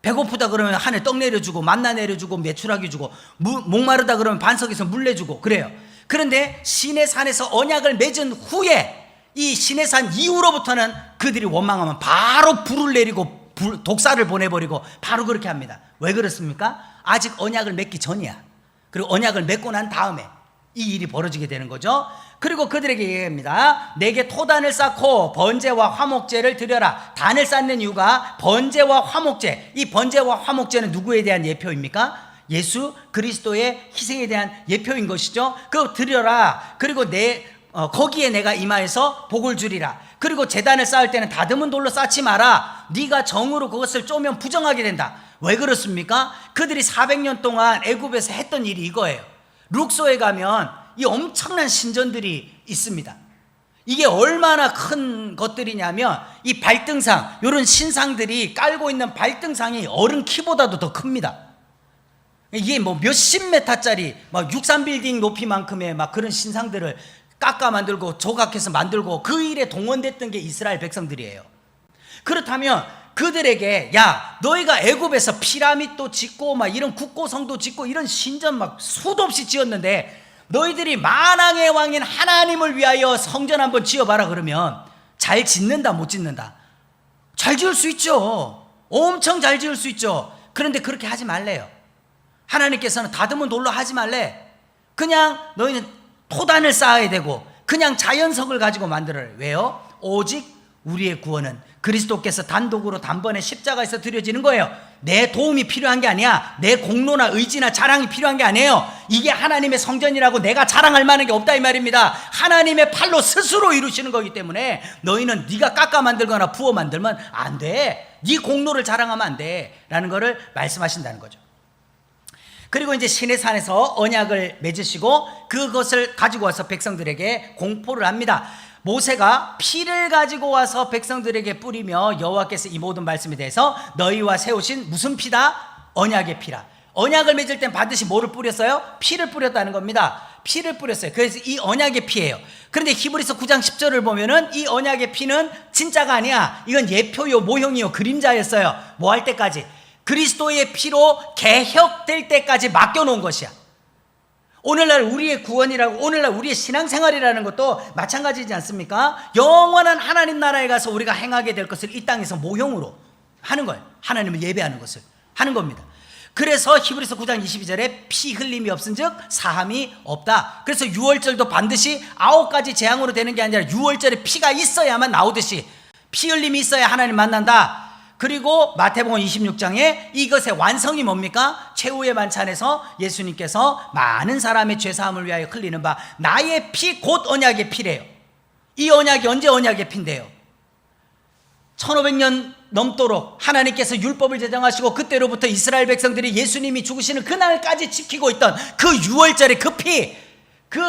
배고프다 그러면 하늘 떡 내려주고 만나 내려주고 메추라기 주고, 목마르다 그러면 반석에서 물 내주고 그래요. 그런데 시내산에서 언약을 맺은 후에 이 시내산 이후로부터는 그들이 원망하면 바로 불을 내리고 독사를 보내버리고 바로 그렇게 합니다. 왜 그렇습니까? 아직 언약을 맺기 전이야. 그리고 언약을 맺고 난 다음에 이 일이 벌어지게 되는 거죠. 그리고 그들에게 얘기합니다. 내게 토단을 쌓고 번제와 화목제를 드려라. 단을 쌓는 이유가 번제와 화목제, 이 번제와 화목제는 누구에 대한 예표입니까? 예수 그리스도의 희생에 대한 예표인 것이죠. 그거 드려라. 그리고 거기에 내가 임하여서 복을 주리라. 그리고 제단을 쌓을 때는 다듬은 돌로 쌓지 마라. 네가 정으로 그것을 쪼면 부정하게 된다. 왜 그렇습니까? 그들이 400년 동안 애굽에서 했던 일이 이거예요. 룩소에 가면 이 엄청난 신전들이 있습니다. 이게 얼마나 큰 것들이냐면 이 발등상, 이런 신상들이 깔고 있는 발등상이 어른 키보다도 더 큽니다. 이게 뭐 몇십 메타짜리 막 63빌딩 높이만큼의 막 그런 신상들을 깎아 만들고 조각해서 만들고 그 일에 동원됐던 게 이스라엘 백성들이에요. 그렇다면 그들에게 야 너희가 애굽에서 피라밋도 짓고 막 이런 국고성도 짓고 이런 신전 막 수도 없이 지었는데 너희들이 만왕의 왕인 하나님을 위하여 성전 한번 지어봐라 그러면 잘 짓는다 못 짓는다? 잘 지을 수 있죠. 엄청 잘 지을 수 있죠. 그런데 그렇게 하지 말래요. 하나님께서는 다듬은 돌로 하지 말래. 그냥 너희는 토단을 쌓아야 되고 그냥 자연석을 가지고 만들어요. 왜요? 오직 우리의 구원은 그리스도께서 단독으로 단번에 십자가에서 드려지는 거예요. 내 도움이 필요한 게 아니야. 내 공로나 의지나 자랑이 필요한 게 아니에요. 이게 하나님의 성전이라고 내가 자랑할 만한 게 없다 이 말입니다. 하나님의 팔로 스스로 이루시는 거기 때문에 너희는 네가 깎아 만들거나 부어 만들면 안 돼. 네 공로를 자랑하면 안 돼 라는 거를 말씀하신다는 거죠. 그리고 이제 시내산에서 언약을 맺으시고 그것을 가지고 와서 백성들에게 공포를 합니다. 모세가 피를 가지고 와서 백성들에게 뿌리며 여호와께서 이 모든 말씀에 대해서 너희와 세우신 무슨 피다? 언약의 피라. 언약을 맺을 땐 반드시 뭐를 뿌렸어요? 피를 뿌렸다는 겁니다. 피를 뿌렸어요. 그래서 이 언약의 피예요. 그런데 히브리서 9장 10절을 보면은 이 언약의 피는 진짜가 아니야. 이건 예표요 모형이요 그림자였어요. 뭐 할 때까지? 그리스도의 피로 개혁될 때까지 맡겨놓은 것이야. 오늘날 우리의 구원이라고, 오늘날 우리의 신앙생활이라는 것도 마찬가지지 않습니까? 영원한 하나님 나라에 가서 우리가 행하게 될 것을 이 땅에서 모형으로 하는 거예요. 하나님을 예배하는 것을 하는 겁니다. 그래서 히브리서 9장 22절에 피 흘림이 없은즉 사함이 없다. 그래서 유월절도 반드시 9가지 재앙으로 되는 게 아니라 유월절에 피가 있어야만 나오듯이 피 흘림이 있어야 하나님 만난다. 그리고 마태복음 26장에 이것의 완성이 뭡니까? 최후의 만찬에서 예수님께서 많은 사람의 죄사함을 위하여 흘리는 바 나의 피 곧 언약의 피래요. 이 언약이 언제 언약의 피인데요? 1500년 넘도록 하나님께서 율법을 제정하시고 그때로부터 이스라엘 백성들이 예수님이 죽으시는 그날까지 지키고 있던 그 유월절의 그 피, 그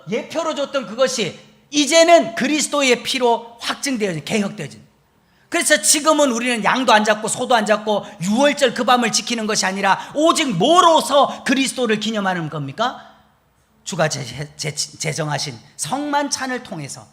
예표로 줬던 그것이 이제는 그리스도의 피로 확증되어진, 개혁되어진. 그래서 지금은 우리는 양도 안 잡고 소도 안 잡고 유월절 그 밤을 지키는 것이 아니라 오직 뭐로서 그리스도를 기념하는 겁니까? 주가 제정하신 성만찬을 통해서,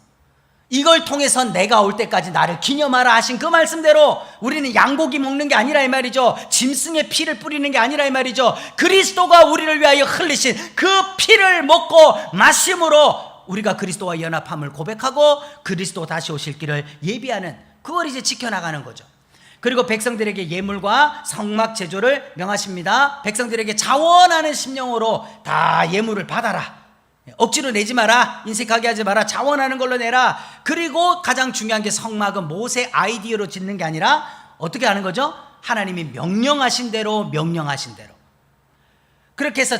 이걸 통해서 내가 올 때까지 나를 기념하라 하신 그 말씀대로 우리는 양고기 먹는 게 아니라 이 말이죠. 짐승의 피를 뿌리는 게 아니라 이 말이죠. 그리스도가 우리를 위하여 흘리신 그 피를 먹고 마심으로 우리가 그리스도와 연합함을 고백하고 그리스도 다시 오실 길을 예비하는, 그걸 이제 지켜나가는 거죠. 그리고 백성들에게 예물과 성막 제조를 명하십니다. 백성들에게 자원하는 심령으로 다 예물을 받아라. 억지로 내지 마라. 인색하게 하지 마라. 자원하는 걸로 내라. 그리고 가장 중요한 게 성막은 모세 아이디어로 짓는 게 아니라 어떻게 하는 거죠? 하나님이 명령하신 대로 그렇게 해서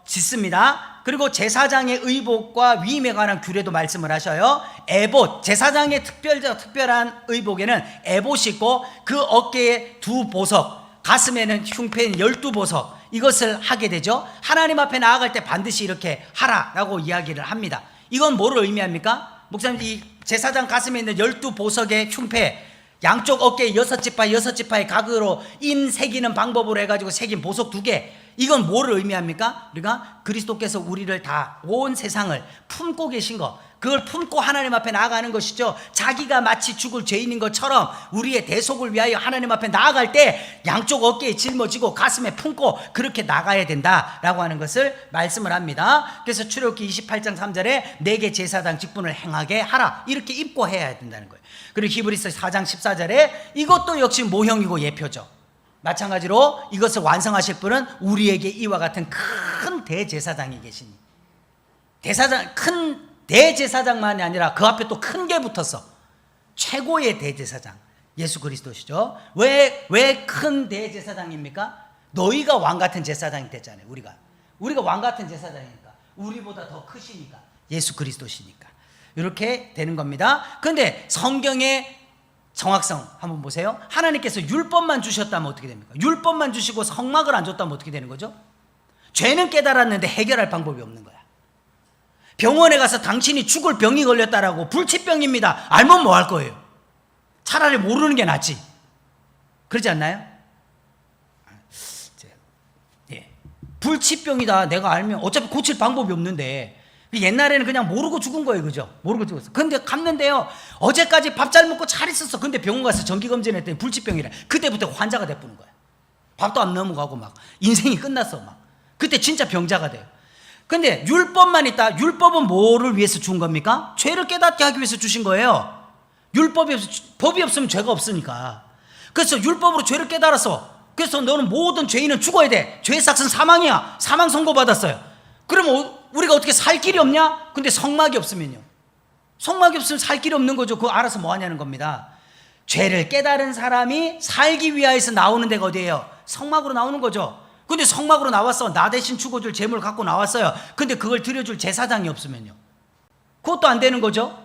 짓습니다. 그리고 제사장의 의복과 위임에 관한 규례도 말씀을 하셔요. 에봇, 제사장의 특별한 의복에는 에봇이 있고 그 어깨에 2보석, 가슴에는 흉패인 12보석, 이것을 하게 되죠. 하나님 앞에 나아갈 때 반드시 이렇게 하라라고 이야기를 합니다. 이건 뭐를 의미합니까? 목사님, 이 제사장 가슴에 있는 12보석의 흉패, 양쪽 어깨에 6지파의 각으로 인 새기는 방법으로 해가지고 새긴 보석 2개, 이건 뭐를 의미합니까? 우리가 그리스도께서 우리를 다 온 세상을 품고 계신 것, 그걸 품고 하나님 앞에 나아가는 것이죠. 자기가 마치 죽을 죄인인 것처럼 우리의 대속을 위하여 하나님 앞에 나아갈 때 양쪽 어깨에 짊어지고 가슴에 품고 그렇게 나가야 된다라고 하는 것을 말씀을 합니다. 그래서 출애굽기 28장 3절에 내게 제사장 직분을 행하게 하라, 이렇게 입고 해야 된다는 거예요. 그리고 히브리서 4장 14절에 이것도 역시 모형이고 예표죠. 마찬가지로 이것을 완성하실 분은 우리에게 이와 같은 큰 대제사장이 계시니, 큰 대제사장만이 아니라 그 앞에 또 큰 게 붙었어. 최고의 대제사장 예수 그리스도시죠. 왜 큰 대제사장입니까? 너희가 왕 같은 제사장이 됐잖아요. 우리가 왕 같은 제사장이니까, 우리보다 더 크시니까, 예수 그리스도시니까 이렇게 되는 겁니다. 그런데 성경의 정확성 한번 보세요. 하나님께서 율법만 주셨다면 어떻게 됩니까? 율법만 주시고 성막을 안 줬다면 어떻게 되는 거죠? 죄는 깨달았는데 해결할 방법이 없는 거야. 병원에 가서 당신이 죽을 병이 걸렸다라고, 불치병입니다, 알면 뭐 할 거예요? 차라리 모르는 게 낫지. 그렇지 않나요? 예. 불치병이다 내가 알면 어차피 고칠 방법이 없는데 옛날에는 그냥 모르고 죽은 거예요, 그죠? 모르고 죽었어. 근데 갔는데요, 어제까지 밥 잘 먹고 잘 있었어. 근데 병원 가서 정기검진했더니 불치병이래. 그때부터 환자가 돼보는 거야. 밥도 안 넘어가고 막 인생이 끝났어 막. 그때 진짜 병자가 돼요. 근데 율법만 있다. 율법은 뭐를 위해서 준 겁니까? 죄를 깨닫게 하기 위해서 주신 거예요. 법이 없으면 죄가 없으니까. 그래서 율법으로 죄를 깨달았어. 그래서 너는 모든 죄인은 죽어야 돼. 죄의 삭은 사망이야. 사망 선고받았어요. 그러면 우리가 어떻게 살 길이 없냐? 근데 성막이 없으면요. 성막이 없으면 살 길이 없는 거죠. 그거 알아서 뭐 하냐는 겁니다. 죄를 깨달은 사람이 살기 위하여서 나오는 데가 어디예요? 성막으로 나오는 거죠. 근데 성막으로 나왔어. 나 대신 죽어줄 재물을 갖고 나왔어요. 근데 그걸 드려줄 제사장이 없으면요. 그것도 안 되는 거죠.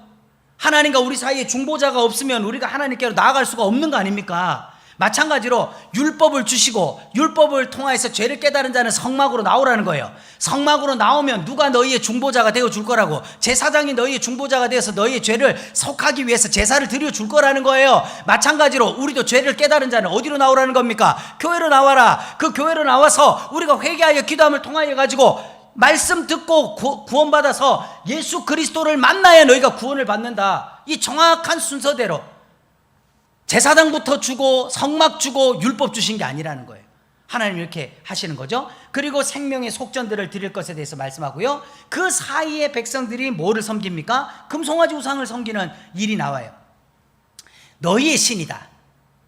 하나님과 우리 사이에 중보자가 없으면 우리가 하나님께로 나아갈 수가 없는 거 아닙니까? 마찬가지로 율법을 주시고 율법을 통하여서 죄를 깨달은 자는 성막으로 나오라는 거예요. 성막으로 나오면 누가 너희의 중보자가 되어줄 거라고, 제사장이 너희의 중보자가 되어서 너희의 죄를 속하기 위해서 제사를 드려줄 거라는 거예요. 마찬가지로 우리도 죄를 깨달은 자는 어디로 나오라는 겁니까? 교회로 나와라. 그 교회로 나와서 우리가 회개하여 기도함을 통하여 가지고 말씀 듣고 구원받아서 예수 그리스도를 만나야 너희가 구원을 받는다. 이 정확한 순서대로 제사장부터 주고 성막 주고 율법 주신 게 아니라는 거예요. 하나님 이렇게 하시는 거죠. 그리고 생명의 속전들을 드릴 것에 대해서 말씀하고요. 그 사이에 백성들이 뭐를 섬깁니까? 금송아지 우상을 섬기는 일이 나와요. 너희의 신이다.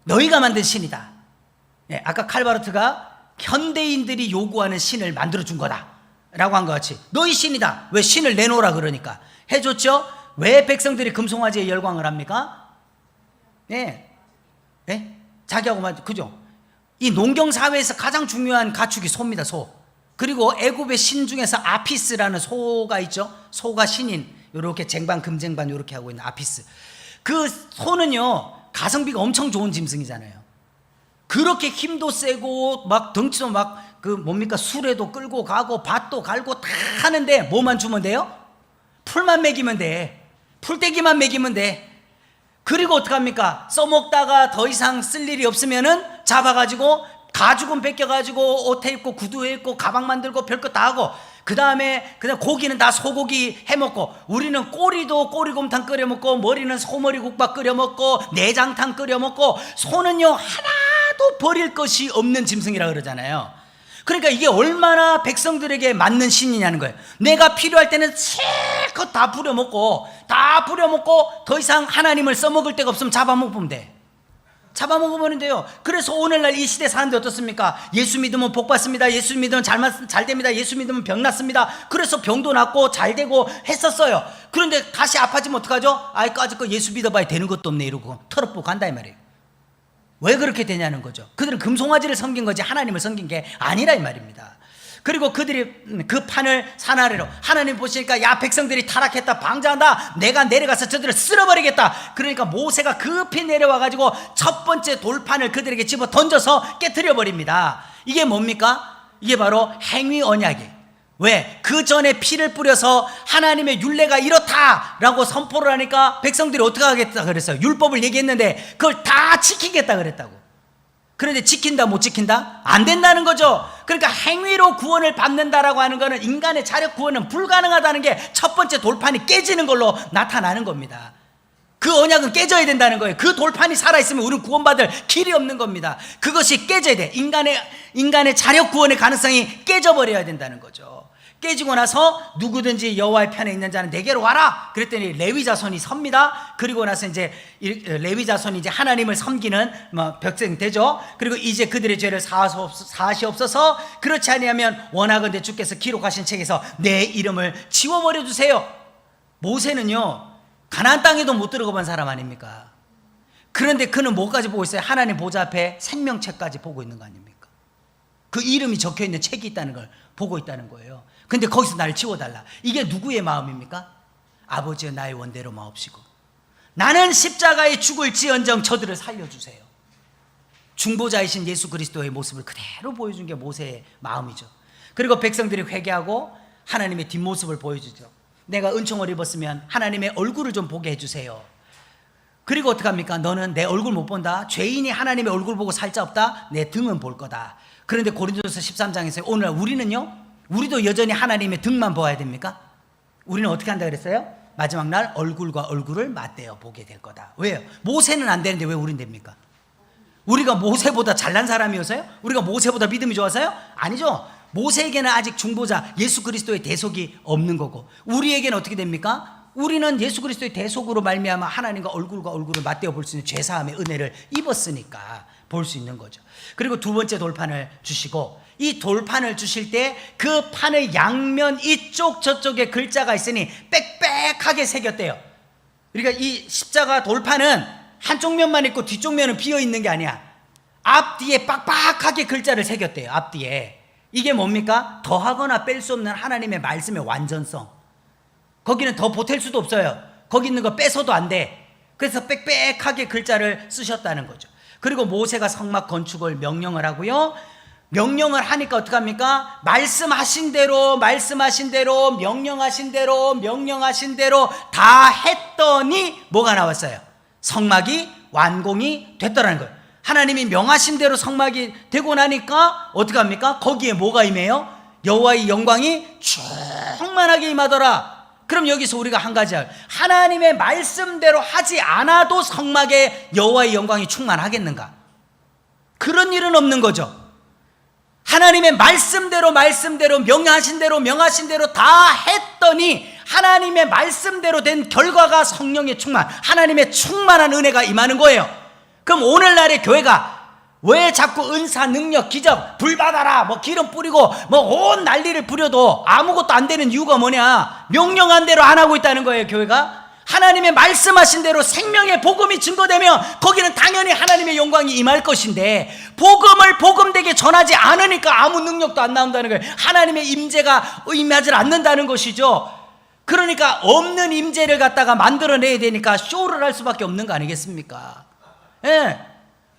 너희가 만든 신이다. 네, 아까 칼바르트가 현대인들이 요구하는 신을 만들어준 거다 라고 한 것 같이 너희 신이다. 왜 신을 내놓으라 그러니까 해줬죠. 왜 백성들이 금송아지에 열광을 합니까? 네. 네? 자기하고 맞죠? 그죠? 이 농경 사회에서 가장 중요한 가축이 소입니다. 소. 그리고 애굽의 신 중에서 아피스라는 소가 있죠. 소가 신인 이렇게 쟁반 금쟁반 이렇게 하고 있는 아피스. 그 소는요 가성비가 엄청 좋은 짐승이잖아요. 그렇게 힘도 세고 막 덩치도 막 그 뭡니까 수레도 끌고 가고 밭도 갈고 다 하는데 뭐만 주면 돼요? 풀만 먹이면 돼. 풀떼기만 먹이면 돼. 그리고 어떡합니까? 써먹다가 더 이상 쓸 일이 없으면은 잡아가지고 가죽은 벗겨가지고 옷에 입고 구두에 입고 가방 만들고 별것 다 하고 그 다음에 그냥 고기는 다 소고기 해먹고 우리는 꼬리도 꼬리곰탕 끓여먹고 머리는 소머리국밥 끓여먹고 내장탕 끓여먹고 소는요 하나도 버릴 것이 없는 짐승이라 그러잖아요. 그러니까 이게 얼마나 백성들에게 맞는 신이냐는 거예요. 내가 필요할 때는 실컷 다 부려먹고 더 이상 하나님을 써먹을 데가 없으면 잡아먹으면 돼. 잡아먹으면 돼요. 그래서 오늘날 이 시대 사는데 어떻습니까? 예수 믿으면 복 받습니다. 예수 믿으면 잘 됩니다. 예수 믿으면 병 낫습니다. 그래서 병도 낫고 잘 되고 했었어요. 그런데 다시 아파지면 어떡하죠? 아이 까짓 거 예수 믿어봐야 되는 것도 없네 이러고 털어보고 간다 이 말이에요. 왜 그렇게 되냐는 거죠. 그들은 금송아지를 섬긴 거지 하나님을 섬긴 게 아니라 이 말입니다. 그리고 그들이 그 판을 산 아래로 하나님 보시니까 야 백성들이 타락했다 방자한다 내가 내려가서 저들을 쓸어버리겠다. 그러니까 모세가 급히 내려와 가지고 첫 번째 돌판을 그들에게 집어 던져서 깨트려 버립니다. 이게 뭡니까? 이게 바로 행위 언약이에요. 왜? 그 전에 피를 뿌려서 하나님의 율례가 이렇다라고 선포를 하니까 백성들이 어떻게 하겠다 그랬어요? 율법을 얘기했는데 그걸 다 지키겠다 그랬다고. 그런데 지킨다 못 지킨다? 안 된다는 거죠. 그러니까 행위로 구원을 받는다라고 하는 거는 인간의 자력 구원은 불가능하다는 게 첫 번째 돌판이 깨지는 걸로 나타나는 겁니다. 그 언약은 깨져야 된다는 거예요. 그 돌판이 살아있으면 우리는 구원받을 길이 없는 겁니다. 그것이 깨져야 돼. 인간의 자력 구원의 가능성이 깨져버려야 된다는 거죠. 깨지고 나서 누구든지 여호와의 편에 있는 자는 내게로 와라. 그랬더니 레위 자손이 섭니다. 그리고 나서 이제 레위 자손이 이제 하나님을 섬기는 백성이 되죠. 그리고 이제 그들의 죄를 사하시옵소서. 그렇지 아니하면 원하건대 주께서 기록하신 책에서 내 이름을 지워버려 주세요. 모세는요 가나안 땅에도 못 들어가본 사람 아닙니까? 그런데 그는 뭐까지 보고 있어요? 하나님 보좌 앞에 생명책까지 보고 있는 거 아닙니까? 그 이름이 적혀있는 책이 있다는 걸 보고 있다는 거예요. 근데 거기서 나를 지워달라. 이게 누구의 마음입니까? 아버지여 나의 원대로 마옵시고 나는 십자가에 죽을지언정 저들을 살려주세요. 중보자이신 예수 그리스도의 모습을 그대로 보여준 게 모세의 마음이죠. 그리고 백성들이 회개하고 하나님의 뒷모습을 보여주죠. 내가 은총을 입었으면 하나님의 얼굴을 좀 보게 해주세요. 그리고 어떡합니까? 너는 내 얼굴 못 본다. 죄인이 하나님의 얼굴 보고 살 자 없다. 내 등은 볼 거다. 그런데 고린도서 13장에서 오늘 우리는요 우리도 여전히 하나님의 등만 보아야 됩니까? 우리는 어떻게 한다 그랬어요? 마지막 날 얼굴과 얼굴을 맞대어 보게 될 거다. 왜요? 모세는 안 되는데 왜 우린 됩니까? 우리가 모세보다 잘난 사람이어서요? 우리가 모세보다 믿음이 좋아서요? 아니죠. 모세에게는 아직 중보자 예수 그리스도의 대속이 없는 거고, 우리에게는 어떻게 됩니까? 우리는 예수 그리스도의 대속으로 말미암아 하나님과 얼굴을 맞대어 볼 수 있는 죄사함의 은혜를 입었으니까 볼 수 있는 거죠. 그리고 두 번째 돌판을 주시고, 이 돌판을 주실 때 그 판의 양면 이쪽 저쪽에 글자가 있으니 빽빽하게 새겼대요. 그러니까 이 십자가 돌판은 한쪽 면만 있고 뒤쪽 면은 비어 있는 게 아니야. 앞뒤에 빡빡하게 글자를 새겼대요. 앞뒤에. 이게 뭡니까? 더하거나 뺄 수 없는 하나님의 말씀의 완전성. 거기는 더 보탤 수도 없어요. 거기 있는 거 빼서도 안 돼. 그래서 빽빽하게 글자를 쓰셨다는 거죠. 그리고 모세가 성막 건축을 명령을 하고요. 명령을 하니까 어떡합니까? 말씀하신 대로 명령하신 대로 다 했더니 뭐가 나왔어요? 성막이 완공이 됐더라는 거예요. 하나님이 명하신 대로 성막이 되고 나니까 어떡합니까? 거기에 뭐가 임해요? 여호와의 영광이 충만하게 임하더라. 그럼 여기서 우리가 한 가지 알, 하나님의 말씀대로 하지 않아도 성막에 여호와의 영광이 충만하겠는가? 그런 일은 없는 거죠. 하나님의 말씀대로 명하신 대로 다 했더니 하나님의 말씀대로 된 결과가 성령의 충만, 하나님의 충만한 은혜가 임하는 거예요. 그럼 오늘날의 교회가 왜 자꾸 은사, 능력, 기적, 불 받아라, 뭐 기름 뿌리고 뭐 온 난리를 부려도 아무것도 안 되는 이유가 뭐냐? 명령한 대로 안 하고 있다는 거예요. 교회가 하나님의 말씀하신 대로 생명의 복음이 증거되면 거기는 당연히 하나님의 영광이 임할 것인데, 복음을 복음되게 전하지 않으니까 아무 능력도 안 나온다는 거예요. 하나님의 임재가 임하지 않는다는 것이죠. 그러니까 없는 임재를 갖다가 만들어내야 되니까 쇼를 할 수밖에 없는 거 아니겠습니까? 예.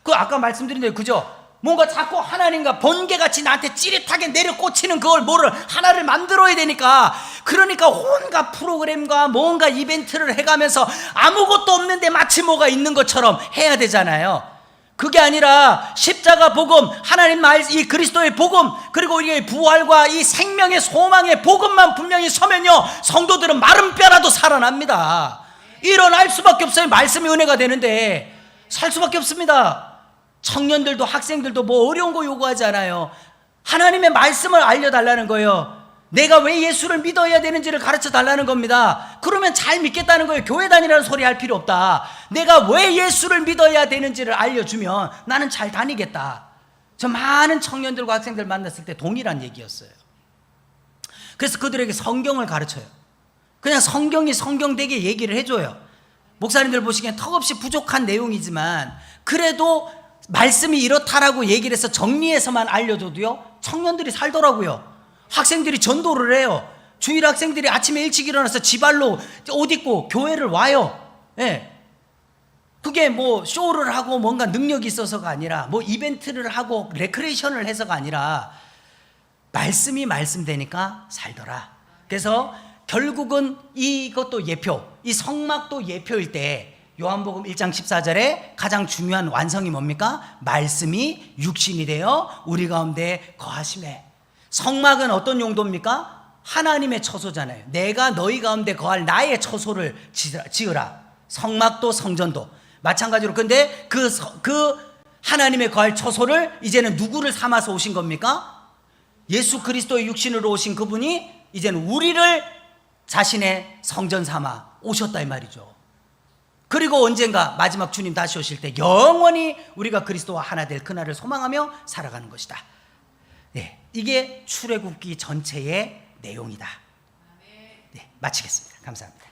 그 아까 말씀드린 대로 그죠? 뭔가 자꾸 하나님과 번개같이 나한테 찌릿하게 내려 꽂히는 그걸 뭐를 하나를 만들어야 되니까, 그러니까 온갖 프로그램과 뭔가 이벤트를 해가면서 아무것도 없는데 마치 뭐가 있는 것처럼 해야 되잖아요. 그게 아니라 십자가 복음, 하나님 말, 이 그리스도의 복음, 그리고 우리의 부활과 이 생명의 소망의 복음만 분명히 서면요, 성도들은 마른 뼈라도 살아납니다. 일어날 수밖에 없어요. 말씀이 은혜가 되는데 살 수밖에 없습니다. 청년들도 학생들도 뭐 어려운 거 요구하지 않아요. 하나님의 말씀을 알려달라는 거예요. 내가 왜 예수를 믿어야 되는지를 가르쳐 달라는 겁니다. 그러면 잘 믿겠다는 거예요. 교회 다니라는 소리 할 필요 없다. 내가 왜 예수를 믿어야 되는지를 알려주면 나는 잘 다니겠다. 저 많은 청년들과 학생들 만났을 때 동일한 얘기였어요. 그래서 그들에게 성경을 가르쳐요. 그냥 성경이 성경되게 얘기를 해줘요. 목사님들 보시기엔 턱없이 부족한 내용이지만 그래도 말씀이 이렇다라고 얘기를 해서 정리해서만 알려줘도요, 청년들이 살더라고요. 학생들이 전도를 해요. 주일 학생들이 아침에 일찍 일어나서 지발로 옷 입고 교회를 와요. 예. 그게 뭐 쇼를 하고 뭔가 능력이 있어서가 아니라, 뭐 이벤트를 하고 레크레이션을 해서가 아니라 말씀이 말씀되니까 살더라. 그래서 결국은 이것도 예표, 이 성막도 예표일 때 요한복음 1장 14절에 가장 중요한 완성이 뭡니까? 말씀이 육신이 되어 우리 가운데 거하심에. 성막은 어떤 용도입니까? 하나님의 처소잖아요. 내가 너희 가운데 거할 나의 처소를 지으라. 성막도 성전도 마찬가지로. 근데 그 하나님의 거할 처소를 이제는 누구를 삼아서 오신 겁니까? 예수 그리스도의 육신으로 오신 그분이 이제는 우리를 자신의 성전 삼아 오셨다 이 말이죠. 그리고 언젠가 마지막 주님 다시 오실 때 영원히 우리가 그리스도와 하나 될 그날을 소망하며 살아가는 것이다. 네, 이게 출애굽기 전체의 내용이다. 네, 마치겠습니다. 감사합니다.